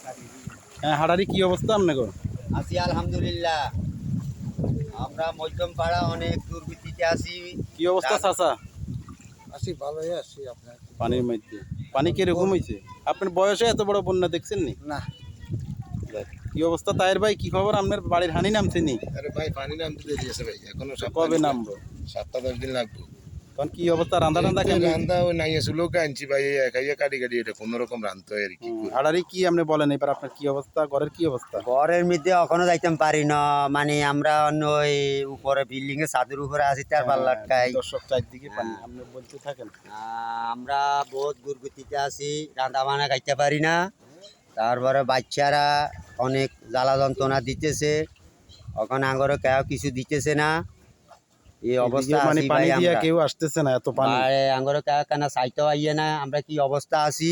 হ্যাঁ, হাড়ারি কি অবস্থা আপনাকে? আছি আলহামদুলিল্লাহ। আমরা মধ্যম পাড়া অনেক দুর্বৃত্তিতে আছি। কি অবস্থা চাচা? আছি ভালোই আছি আপনার। পানির মধ্যে পানি কিরকম হয়েছে? আপনার বয়সে এত বড় বন্যা দেখছেন নি? না কি অবস্থা তাহের ভাই, কি খবর? আপনার বাড়ির হানি নামছে নি? আরে ভাই পানি নামতে দেরি আছে ভাই, এখনো কবে নামবো? 7-10 দিন লাগবে। তখন কি অবস্থা, রান্না টান্দা কেমন? রান্না ওই নাই আছে, লোক আনছি ভাই, একাইয়া কাটি কাটি এটা কোনো রকম রান্ধতে হয় আর কি। হাড়ারি কি আপনি বলেন এবার, আপনার কি অবস্থা, ঘরের কি অবস্থা? ঘরের মধ্যে এখনো যাইতাম পারি না, মানে আমরা অন্য ওই উপরে বিল্ডিং এর ছাদের উপরে আছি, তার পাল্লাটাই দর্শক চারদিকে পানি, আপনি বলতে থাকেন। আমরা বহুত দুর্গতিতে আছি, রান্না বান্না খাইতে পারি না। তারপরে বাচ্চারা অনেক জ্বালা যন্ত্রণা দিতেছে, ওখানে আঙ্গরে কেউ কিছু দিতেছে না, এই অবস্থা মানে আছি পানি ভাই। দিয়া আমরা কেউ আসতেছে না, এত পানি। আঙ্গরে কেউ কেন চাইতেও আইয়ে না, আমরা কি অবস্থা আছি,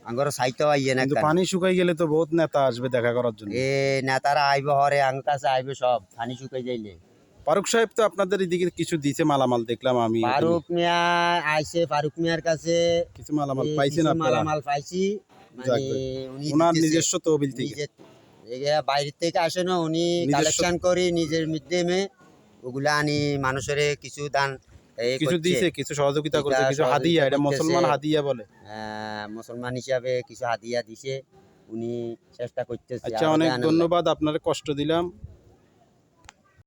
আঙ্গরে চাইতেও আইয়ে না। কিন্তু পানি শুকাই গেলে তো বহুত নেতা আসবে দেখা করার জন্য। এ নেতারা আইবে হরে, আঙ্গ কাছে আইবে সব পানি শুকাই যাইলে। ফারুক সাহেব তো আপনাদের এদিকে কিছু দিছে মালামাল, দেখলাম আমি। ফারুক মিয়া আইছে, ফারুক মিয়ার কাছে কিছু মালামাল এই পাইছেন কিছু আপনারা? মালামাল পাইছি, মানে যাক ভাই, উনি ওনার দিতেছে। নিজস্ব তহবিল থেকে? বাইরের থেকে আসে না, উনি নিজস্ব- কালেকশন করি নিজের মাধ্যমে, ওগুলা আনি মানুষের কিছু দান কিছু দিছে, কিছু সহযোগিতা করছে, কিছু হাদিয়া, এটা মুসলমান হাদিয়া বলে। মুসলমান হিসাবে কিছু হাদিয়া দিছে, উনি চেষ্টা করতেছে। আচ্ছা, অনেক ধন্যবাদ, আপনার কষ্ট দিলাম।